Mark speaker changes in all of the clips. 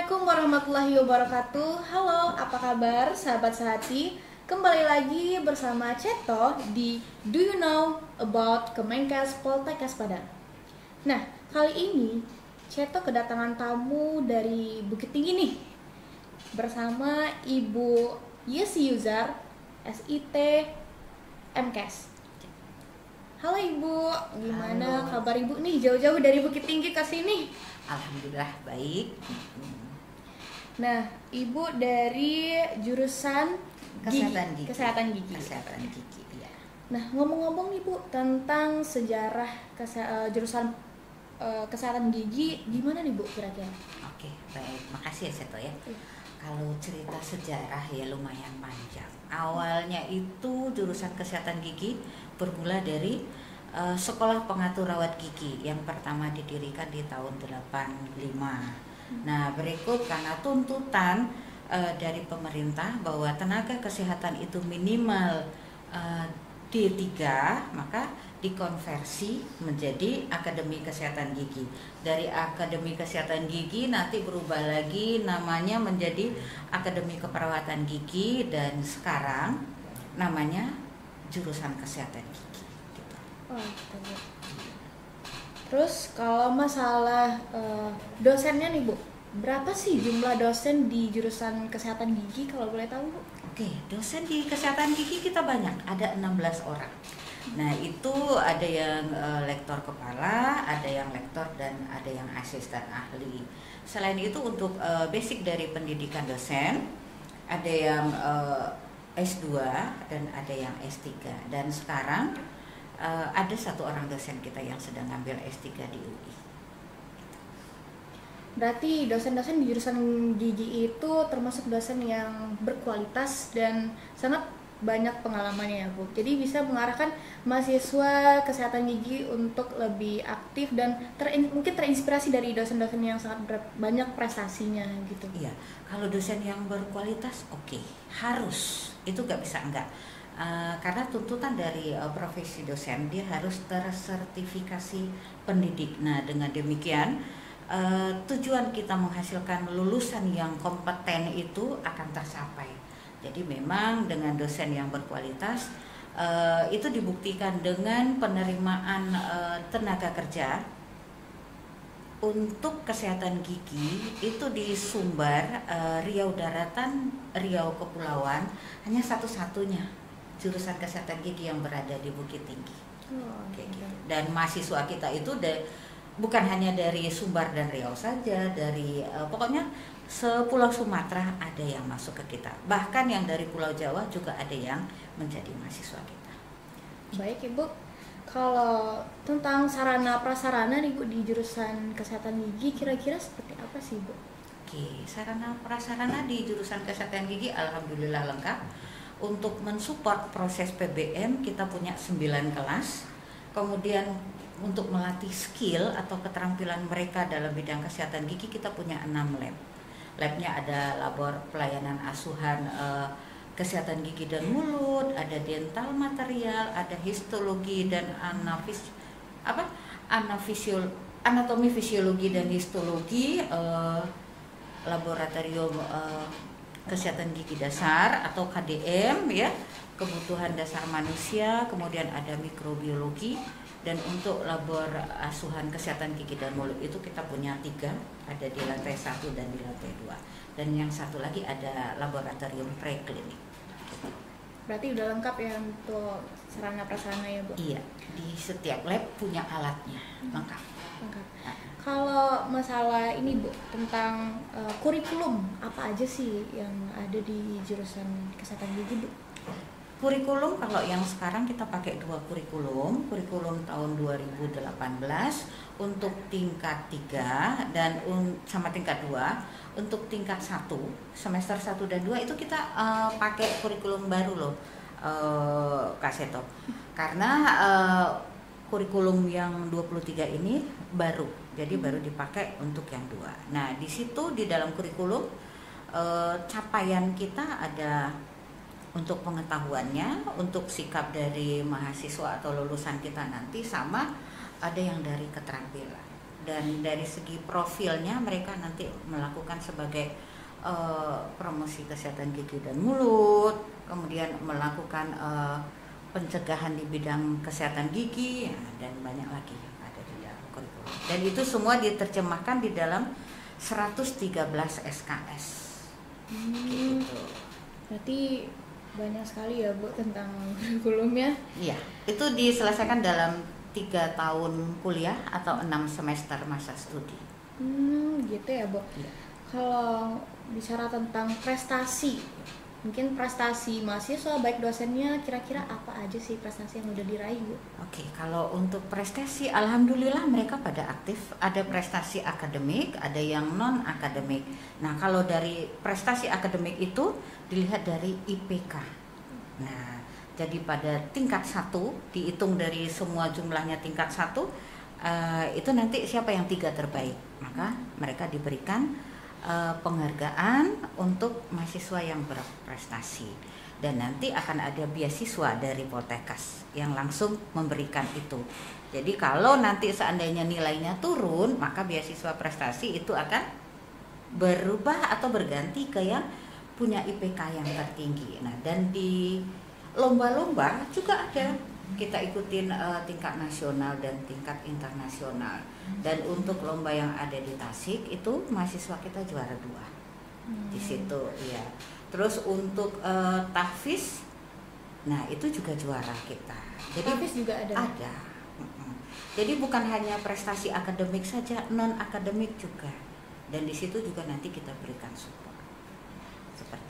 Speaker 1: Assalamualaikum warahmatullahi wabarakatuh. Halo, apa kabar sahabat sehati? Kembali lagi bersama Ceto di Do You Know About Kemenkes Poltekkes Padang. Nah, kali ini Ceto kedatangan tamu dari Bukit Tinggi nih, bersama Ibu Yesi Yuzar, SIT MKes. Halo Ibu, gimana
Speaker 2: Halo.
Speaker 1: kabar Ibu nih jauh-jauh dari Bukit Tinggi ke sini?
Speaker 2: Alhamdulillah baik.
Speaker 1: Nah, Ibu dari jurusan
Speaker 2: Kesehatan gigi.
Speaker 1: Kesehatan gigi.
Speaker 2: Kesehatan gigi, ya.
Speaker 1: Nah, ngomong-ngomong nih Bu tentang sejarah jurusan kesehatan gigi, gimana nih Bu kira-kira?
Speaker 2: Oke, baik. Makasih ya Seto ya.
Speaker 1: Iya.
Speaker 2: Kalau cerita sejarah ya lumayan panjang. Awalnya itu jurusan kesehatan gigi bermula dari sekolah pengatur rawat gigi yang pertama didirikan di tahun 85. Nah, berikut karena tuntutan dari pemerintah bahwa tenaga kesehatan itu minimal D3, maka dikonversi menjadi Akademi Kesehatan Gigi. Dari Akademi Kesehatan Gigi nanti berubah lagi namanya menjadi Akademi Keperawatan Gigi, dan sekarang namanya jurusan Kesehatan Gigi gitu.
Speaker 1: Oh, gitu Bu. Terus kalau masalah dosennya nih Bu, berapa sih jumlah dosen di jurusan kesehatan gigi kalau boleh tahu Bu?
Speaker 2: Oke, dosen di kesehatan gigi kita banyak, ada 16 orang. Nah, itu ada yang lektor kepala, ada yang lektor, dan ada yang asisten ahli. Selain itu untuk basic dari pendidikan dosen, ada yang S2 dan ada yang S3. Dan sekarang ada satu orang dosen kita yang sedang ngambil S3 di UI.
Speaker 1: Berarti dosen-dosen di jurusan gigi itu termasuk dosen yang berkualitas dan sangat banyak pengalamannya ya Bu. Jadi bisa mengarahkan mahasiswa kesehatan gigi untuk lebih aktif dan mungkin terinspirasi dari dosen-dosen yang sangat banyak prestasinya gitu.
Speaker 2: Iya, kalau dosen yang berkualitas oke, harus, itu gak bisa enggak. Karena tuntutan dari profesi dosen, dia harus tersertifikasi pendidik. Nah, dengan demikian tujuan kita menghasilkan lulusan yang kompeten itu akan tercapai. Jadi memang dengan dosen yang berkualitas itu dibuktikan dengan penerimaan tenaga kerja untuk kesehatan gigi itu di Sumbar, Riau Daratan, Riau Kepulauan, hanya satu-satunya jurusan kesehatan gigi yang berada di Bukit Tinggi. Kayak gitu. Dan mahasiswa kita itu bukan hanya dari Sumbar dan Riau saja, dari pokoknya sepulau Sumatera ada yang masuk ke kita. Bahkan yang dari Pulau Jawa juga ada yang menjadi mahasiswa kita.
Speaker 1: Baik Ibu, kalau tentang sarana prasarana nih Bu di jurusan kesehatan gigi kira-kira seperti apa sih Bu?
Speaker 2: Oke, sarana prasarana di jurusan kesehatan gigi alhamdulillah lengkap. Untuk mensupport proses PBM kita punya 9 kelas. Kemudian untuk melatih skill atau keterampilan mereka dalam bidang kesehatan gigi kita punya 6 lab. Labnya ada labor pelayanan asuhan kesehatan gigi dan mulut, ada dental material, ada histologi dan anatomi fisiologi dan histologi, laboratorium kesehatan gigi dasar atau KDM ya, kebutuhan dasar manusia, kemudian ada mikrobiologi, dan untuk labor asuhan kesehatan gigi dan mulut itu kita punya 3, ada di lantai 1 dan di lantai 2, dan yang satu lagi ada laboratorium preklinik.
Speaker 1: Berarti udah lengkap ya untuk sarana prasarana ya Bu?
Speaker 2: Iya, di setiap lab punya alatnya lengkap.
Speaker 1: Lengkap. Kalau masalah ini Bu, tentang kurikulum, apa aja sih yang ada di jurusan kesehatan gigi Bu?
Speaker 2: Kurikulum kalau yang sekarang kita pakai 2 kurikulum tahun 2018 untuk tingkat 3 dan sama tingkat 2. Untuk tingkat 1, semester 1 dan 2 itu kita pakai kurikulum baru loh, Kak Seto. Karena kurikulum yang 23 ini baru, jadi baru dipakai untuk yang 2. Nah, di situ di dalam kurikulum capaian kita ada untuk pengetahuannya, untuk sikap dari mahasiswa atau lulusan kita nanti, sama ada yang dari keterampilan. dan dari segi profilnya mereka nanti melakukan sebagai promosi kesehatan gigi dan mulut, kemudian melakukan pencegahan di bidang kesehatan gigi, ya, dan banyak lagi yang ada di dalam kurikulum. Dan itu semua diterjemahkan di dalam 113 SKS. Gitu.
Speaker 1: Berarti banyak sekali ya Bu tentang kurikulumnya.
Speaker 2: Iya, itu diselesaikan dalam 3 tahun kuliah atau 6 semester masa studi.
Speaker 1: Gitu ya Bu.
Speaker 2: Iya.
Speaker 1: Kalau bicara tentang prestasi, mungkin prestasi mahasiswa baik dosennya, kira-kira apa aja sih prestasi yang udah diraih Bu?
Speaker 2: Oke, kalau untuk prestasi, alhamdulillah mereka pada aktif. Ada prestasi akademik, ada yang non akademik. Nah, kalau dari prestasi akademik itu dilihat dari IPK. Nah, jadi pada tingkat 1 dihitung dari semua jumlahnya tingkat 1, itu nanti siapa yang 3 terbaik, maka mereka diberikan penghargaan untuk mahasiswa yang berprestasi. Dan nanti akan ada beasiswa dari Poltekkes yang langsung memberikan itu. Jadi kalau nanti seandainya nilainya turun, maka beasiswa prestasi itu akan berubah atau berganti ke yang punya IPK yang tertinggi. Nah, dan di lomba-lomba juga ada, kita ikutin tingkat nasional dan tingkat internasional. Dan untuk lomba yang ada di Tasik itu mahasiswa kita juara 2 di situ, ya. Terus untuk tahfiz, nah itu juga juara kita. Jadi
Speaker 1: Tahfiz juga ada.
Speaker 2: Ada. Jadi bukan hanya prestasi akademik saja, non akademik juga. Dan di situ juga nanti kita berikan support.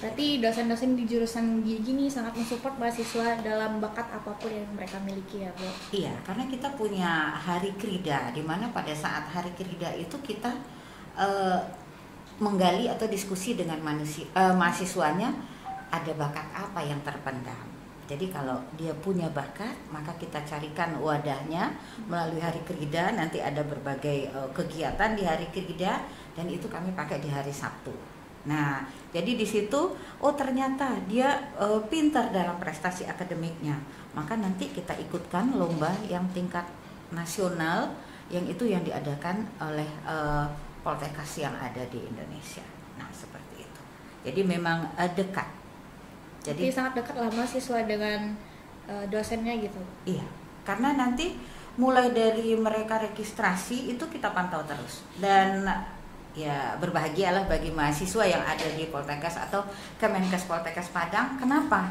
Speaker 1: Berarti dosen-dosen di jurusan gigi nih sangat mensupport mahasiswa dalam bakat apapun yang mereka miliki ya Bu?
Speaker 2: Iya, karena kita punya hari krida, di mana pada saat hari krida itu kita menggali atau diskusi dengan mahasiswanya, ada bakat apa yang terpendam. Jadi kalau dia punya bakat, maka kita carikan wadahnya melalui hari krida. Nanti ada berbagai kegiatan di hari krida, dan itu kami pakai di hari Sabtu. Nah, jadi di situ, oh ternyata dia pintar dalam prestasi akademiknya, maka nanti kita ikutkan lomba yang tingkat nasional, yang itu yang diadakan oleh Poltekkes yang ada di Indonesia. Nah, seperti itu. Jadi memang dekat.
Speaker 1: Jadi sangat dekat lah mahasiswa dengan dosennya gitu.
Speaker 2: Iya, karena nanti mulai dari mereka registrasi itu kita pantau terus. Dan ya berbahagialah bagi mahasiswa yang ada di Poltekkes atau Kemenkes Poltekkes Padang. Kenapa?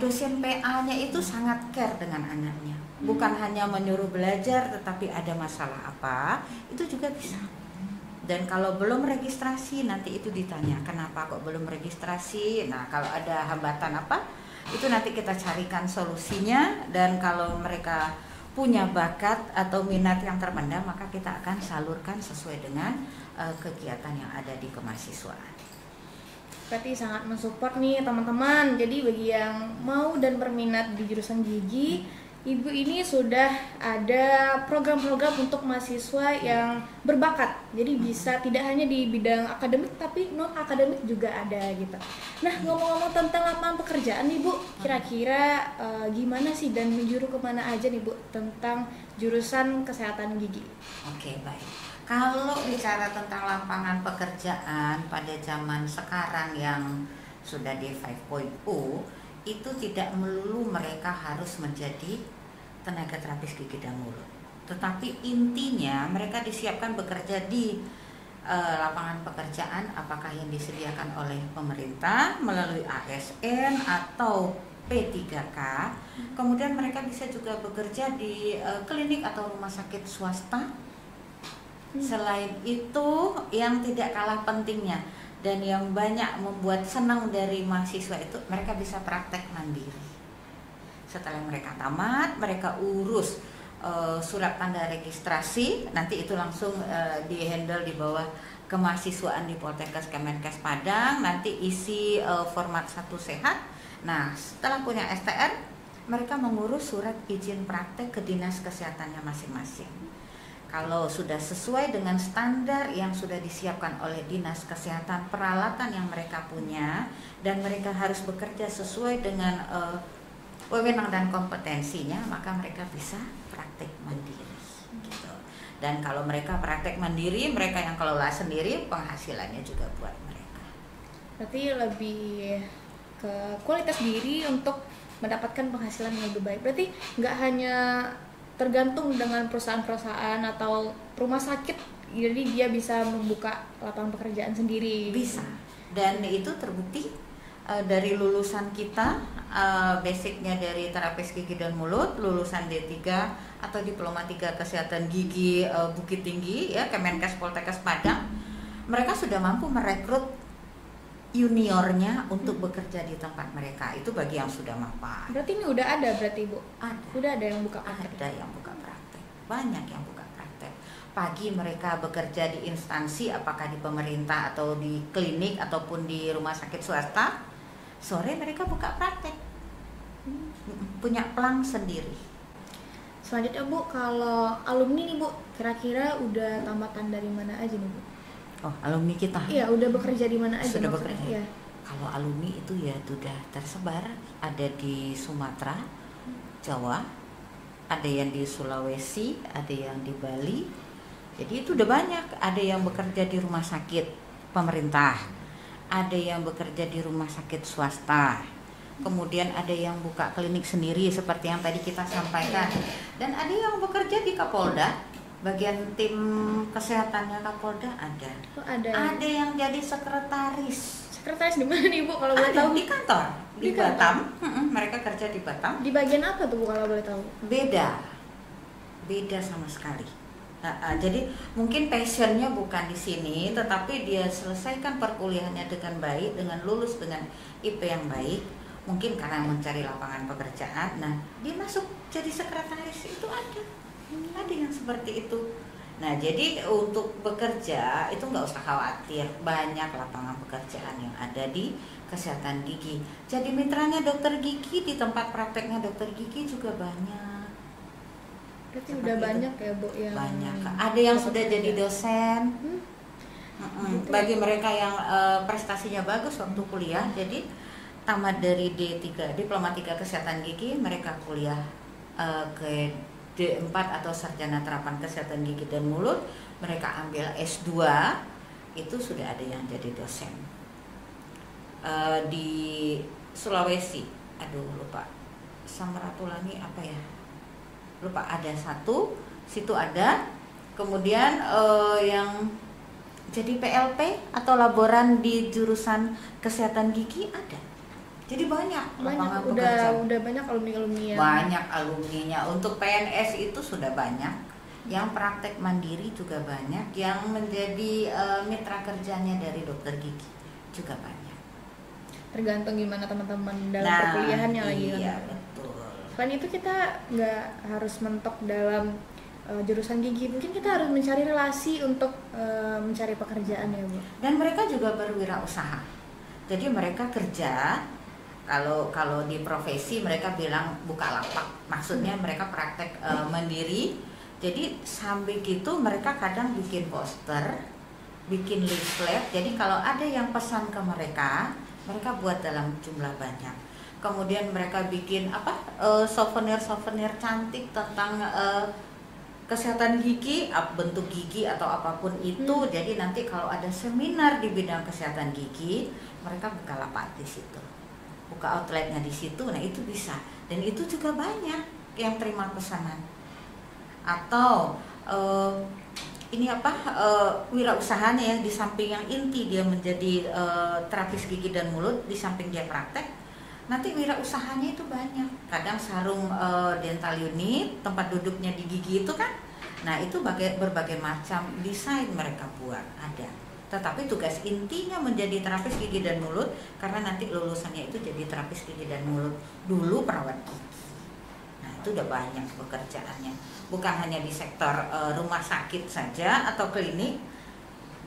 Speaker 2: Dosen PA-nya itu sangat care dengan anaknya. Bukan hanya menyuruh belajar, tetapi ada masalah apa, itu juga bisa. Dan kalau belum registrasi, nanti itu ditanya, kenapa kok belum registrasi? Nah, kalau ada hambatan apa, itu nanti kita carikan solusinya. Dan kalau mereka punya bakat atau minat yang terpendam, maka kita akan salurkan sesuai dengan kegiatan yang ada di kemahasiswaan.
Speaker 1: Berarti sangat mensupport nih teman-teman. Jadi bagi yang mau dan berminat di jurusan gigi, Ibu ini sudah ada program-program untuk mahasiswa yang berbakat. Jadi bisa tidak hanya di bidang akademik, tapi non akademik juga ada gitu. Nah, ngomong-ngomong tentang lapangan pekerjaan nih Bu, kira-kira gimana sih dan menjuru kemana aja nih Bu tentang jurusan kesehatan gigi?
Speaker 2: Oke, baik. Kalau bicara tentang lapangan pekerjaan pada zaman sekarang yang sudah di 5.0, itu tidak melulu mereka harus menjadi tenaga terapis gigi dan mulut. Tetapi intinya mereka disiapkan bekerja di lapangan pekerjaan apakah yang disediakan oleh pemerintah melalui ASN atau P3K. Kemudian mereka bisa juga bekerja di klinik atau rumah sakit swasta. Selain itu, yang tidak kalah pentingnya dan yang banyak membuat senang dari mahasiswa itu, mereka bisa praktek mandiri. Setelah mereka tamat, mereka urus surat tanda registrasi, nanti itu langsung di-handle di bawah kemahasiswaan di Poltekkes Kemenkes Padang, nanti isi format 1 sehat. Nah, setelah punya STR, mereka mengurus surat izin praktek ke dinas kesehatannya masing-masing. Kalau sudah sesuai dengan standar yang sudah disiapkan oleh dinas kesehatan, peralatan yang mereka punya, dan mereka harus bekerja sesuai dengan wewenang dan kompetensinya, maka mereka bisa praktek mandiri gitu. Dan kalau mereka praktek mandiri, mereka yang kelola sendiri, penghasilannya juga buat mereka.
Speaker 1: Berarti lebih ke kualitas diri untuk mendapatkan penghasilan yang lebih baik. Berarti nggak hanya tergantung dengan perusahaan-perusahaan atau rumah sakit, jadi dia bisa membuka lapangan pekerjaan sendiri.
Speaker 2: Bisa. Dan itu terbukti dari lulusan kita, basicnya dari terapis gigi dan mulut, lulusan D3 atau diploma 3 kesehatan gigi Bukit Tinggi ya, Kemenkes Poltekkes Padang, mereka sudah mampu merekrut juniornya untuk bekerja di tempat mereka. Itu bagi yang sudah mapan.
Speaker 1: Berarti ini udah ada berarti Bu?
Speaker 2: Ada.
Speaker 1: Udah ada yang buka praktek?
Speaker 2: Ada yang buka praktek. Banyak yang buka praktek. Pagi mereka bekerja di instansi, apakah di pemerintah atau di klinik ataupun di rumah sakit swasta. Sore mereka buka praktek. Punya pelang sendiri.
Speaker 1: Selanjutnya Bu, kalau alumni nih Bu, kira-kira udah tamatan dari mana aja nih Bu?
Speaker 2: Oh, alumni kita?
Speaker 1: Iya, udah bekerja di mana aja?
Speaker 2: Sudah
Speaker 1: maksudnya?
Speaker 2: bekerja.
Speaker 1: Iya.
Speaker 2: Kalau alumni itu ya sudah tersebar, ada di Sumatera, Jawa, ada yang di Sulawesi, ada yang di Bali. Jadi itu udah banyak. Ada yang bekerja di rumah sakit pemerintah, ada yang bekerja di rumah sakit swasta, kemudian ada yang buka klinik sendiri seperti yang tadi kita sampaikan, dan ada yang bekerja di Kapolda. Bagian tim kesehatannya Kapolda ada.
Speaker 1: Oh, ada.
Speaker 2: Ada yang jadi sekretaris.
Speaker 1: Sekretaris di mana nih Bu kalau boleh
Speaker 2: Ada
Speaker 1: tahu?
Speaker 2: di kantor di
Speaker 1: Di kantor?
Speaker 2: Batam. Mereka kerja di Batam.
Speaker 1: Di bagian apa tuh Bu kalau boleh tahu?
Speaker 2: Beda sama sekali. Jadi mungkin passionnya bukan di sini, tetapi dia selesaikan perkuliahannya dengan baik, dengan lulus dengan IP yang baik. Mungkin karena mencari lapangan pekerjaan, nah dia masuk jadi sekretaris. Itu ada yang seperti itu. Nah, jadi untuk bekerja itu nggak usah khawatir, banyak lapangan pekerjaan yang ada di kesehatan gigi. Jadi mitranya dokter gigi, di tempat prakteknya dokter gigi juga banyak.
Speaker 1: Berarti
Speaker 2: Seperti
Speaker 1: udah
Speaker 2: itu.
Speaker 1: banyak ya Bu yang
Speaker 2: Banyak. Ada yang sudah jadi dosen.
Speaker 1: Gitu.
Speaker 2: Bagi mereka yang prestasinya bagus waktu kuliah, jadi tamat dari D3, diploma 3 kesehatan gigi, mereka kuliah ke D4 atau sarjana terapan kesehatan gigi dan mulut, mereka ambil S2, itu sudah ada yang jadi dosen. Di Sulawesi, lupa, Samratulangi apa ya? Lupa, ada satu, situ ada. Kemudian yang jadi PLP atau laboran di jurusan kesehatan gigi ada. Jadi banyak lapangan pekerjaan.
Speaker 1: Udah banyak alumni yang
Speaker 2: Banyak alumninya. Untuk PNS itu sudah banyak. Yang praktek mandiri juga banyak. Yang menjadi mitra kerjanya dari dokter gigi juga banyak.
Speaker 1: tergantung gimana teman-teman dalam perkuliahannya lagi kan.
Speaker 2: Iya, betul.
Speaker 1: Selain itu kita nggak harus mentok dalam jurusan gigi, mungkin kita harus mencari relasi untuk mencari pekerjaan ya Bu.
Speaker 2: Dan mereka juga berwirausaha. Jadi mereka kerja. Kalau di profesi mereka bilang buka lapak, maksudnya mereka praktek mandiri. Jadi sambil gitu mereka kadang bikin poster, bikin leaflet. Jadi kalau ada yang pesan ke mereka buat dalam jumlah banyak. Kemudian mereka bikin souvenir cantik tentang kesehatan gigi, bentuk gigi atau apapun itu. Jadi nanti kalau ada seminar di bidang kesehatan gigi, mereka buka lapak di situ, buka outletnya di situ. Nah itu bisa, dan itu juga banyak yang terima pesanan. Atau wirausahanya ya, di samping yang inti dia menjadi terapis gigi dan mulut, di samping dia praktek, nanti wirausahanya itu banyak. Kadang sarung dental unit, tempat duduknya di gigi itu kan, nah itu berbagai macam desain mereka buat ada. Tetapi tugas intinya menjadi terapis gigi dan mulut, karena nanti lulusannya itu jadi terapis gigi dan mulut, dulu perawat gigi. Nah itu udah banyak pekerjaannya, bukan hanya di sektor rumah sakit saja atau klinik.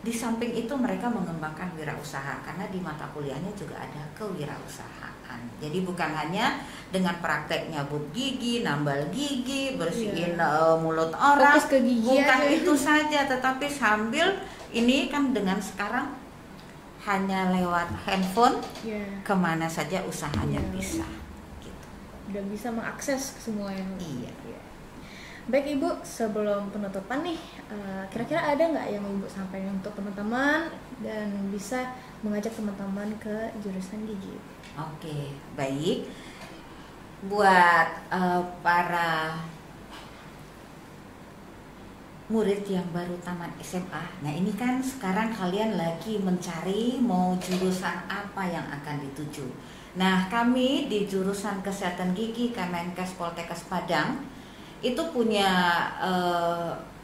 Speaker 2: Di samping itu mereka mengembangkan wirausaha, karena di mata kuliahnya juga ada kewirausahaan. Jadi bukan hanya dengan prakteknya but gigi, nambal gigi, bersihin mulut orang,
Speaker 1: fokus ke gigi
Speaker 2: bukan
Speaker 1: aja.
Speaker 2: itu saja, tetapi sambil ini kan dengan sekarang hanya lewat handphone, kemana saja usahanya bisa gitu.
Speaker 1: Udah bisa mengakses semua yang
Speaker 2: Iya.
Speaker 1: Baik Ibu, sebelum penutupan nih, kira-kira ada nggak yang Ibu sampaikan untuk teman-teman dan bisa mengajak teman-teman ke jurusan gigi?
Speaker 2: Oke, baik. Buat para murid yang baru tamat SMA, nah ini kan sekarang kalian lagi mencari mau jurusan apa yang akan dituju. Nah, kami di jurusan Kesehatan Gigi Kemenkes Poltekkes Padang itu punya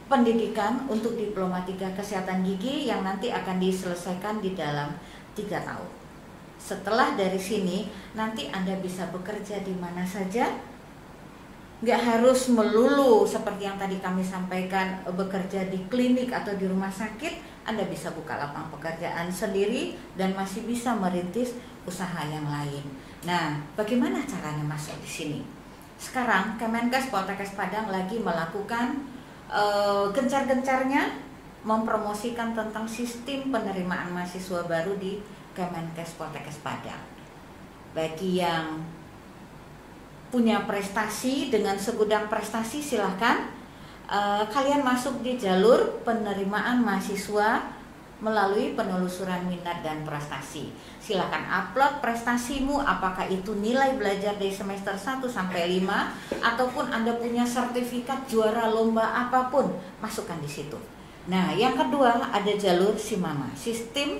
Speaker 2: pendidikan untuk Diploma 3 Kesehatan Gigi yang nanti akan diselesaikan di dalam 3 tahun. Setelah dari sini, nanti Anda bisa bekerja di mana saja. Nggak harus melulu seperti yang tadi kami sampaikan, bekerja di klinik atau di rumah sakit. Anda bisa buka lapangan pekerjaan sendiri dan masih bisa merintis usaha yang lain. Nah, bagaimana caranya masuk di sini? Sekarang Kemenkes Poltekkes Padang lagi melakukan gencar-gencarnya mempromosikan tentang sistem penerimaan mahasiswa baru di Kemenkes Poltekkes Padang. Bagi yang punya prestasi dengan segudang prestasi, silahkan kalian masuk di jalur penerimaan mahasiswa melalui penelusuran minat dan prestasi. Silahkan upload prestasimu, apakah itu nilai belajar dari semester 1 sampai 5 ataupun Anda punya sertifikat juara lomba apapun, masukkan di situ. Nah, yang kedua ada jalur SIMAMA, sistem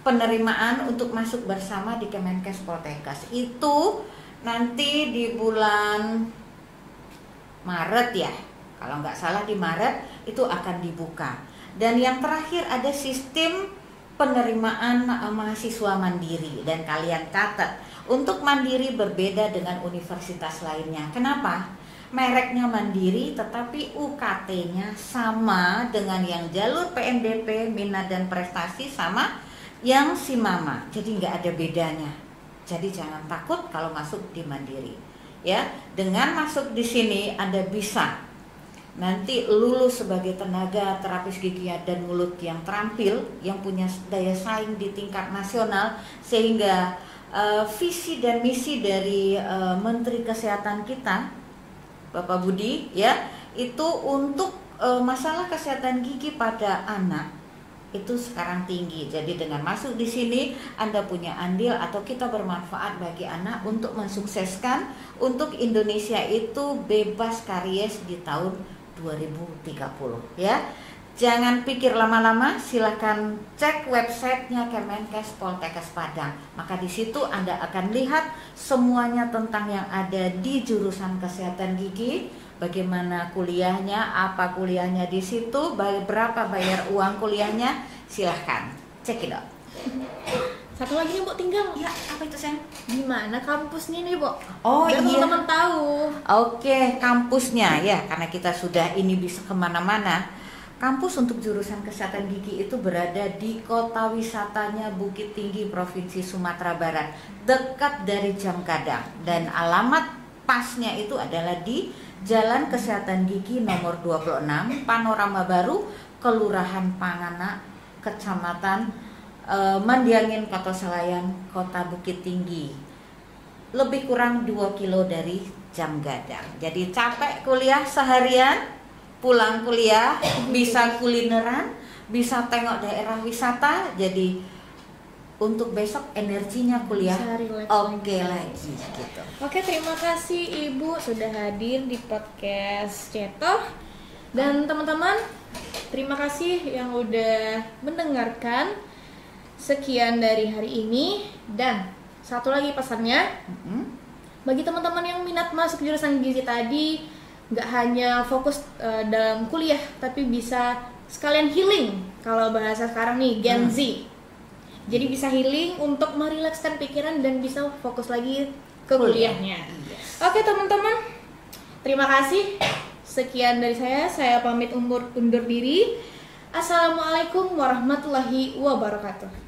Speaker 2: penerimaan untuk masuk bersama di Kemenkes Poltekkes. Itu nanti di bulan Maret ya, kalau nggak salah di Maret itu akan dibuka. Dan yang terakhir ada sistem penerimaan mahasiswa mandiri, dan kalian catat untuk mandiri berbeda dengan universitas lainnya. Kenapa? Mereknya mandiri tetapi UKT-nya sama dengan yang jalur PNDP minat dan prestasi sama yang SIMAMA, jadi nggak ada bedanya. Jadi jangan takut kalau masuk di mandiri, ya. Dengan masuk di sini Anda bisa nanti lulus sebagai tenaga terapis gigi dan mulut yang terampil, yang punya daya saing di tingkat nasional, sehingga visi dan misi dari Menteri Kesehatan kita, Bapak Budi, ya, itu untuk masalah kesehatan gigi pada anak itu sekarang tinggi. Jadi dengan masuk di sini Anda punya andil atau kita bermanfaat bagi anak untuk mensukseskan untuk Indonesia itu bebas karies di tahun 2030, ya. Jangan pikir lama-lama, silahkan cek websitenya Kemenkes Poltekkes Padang. Maka di situ Anda akan lihat semuanya tentang yang ada di jurusan kesehatan gigi, bagaimana kuliahnya, apa kuliahnya di situ, berapa bayar uang kuliahnya, silahkan cek it out.
Speaker 1: Satu lagi nih Bu, tinggal.
Speaker 2: Ya, apa itu sayang?
Speaker 1: Gimana kampusnya nih Bu?
Speaker 2: Oh
Speaker 1: biar
Speaker 2: iya,
Speaker 1: teman-teman tahu.
Speaker 2: Oke, kampusnya ya, karena kita sudah ini bisa kemana-mana. Kampus untuk jurusan kesehatan gigi itu berada di kota wisatanya Bukit Tinggi, Provinsi Sumatera Barat, dekat dari Jamkadang. Dan alamat pasnya itu adalah di Jalan Kesehatan Gigi nomor 26, Panorama Baru, Kelurahan Panganak, Kecamatan Mandiangin, Kota Selayan, Kota Bukit Tinggi. Lebih kurang 2 kilo dari Jamkadang. Jadi capek kuliah seharian, pulang kuliah bisa kulineran, bisa tengok daerah wisata. Jadi untuk besok energinya kuliah oke lagi gitu.
Speaker 1: Oke, terima kasih Ibu sudah hadir di podcast Ceto. Dan teman-teman, terima kasih yang udah mendengarkan. Sekian dari hari ini. Dan satu lagi pesannya, bagi teman-teman yang minat masuk jurusan gizi tadi, nggak hanya fokus dalam kuliah, tapi bisa sekalian healing. Kalau bahasa sekarang nih, Gen Z. Jadi bisa healing untuk merilekskan pikiran dan bisa fokus lagi ke kuliahnya.
Speaker 2: Yes.
Speaker 1: Oke teman-teman, terima kasih. Sekian dari saya pamit undur diri. Assalamualaikum warahmatullahi wabarakatuh.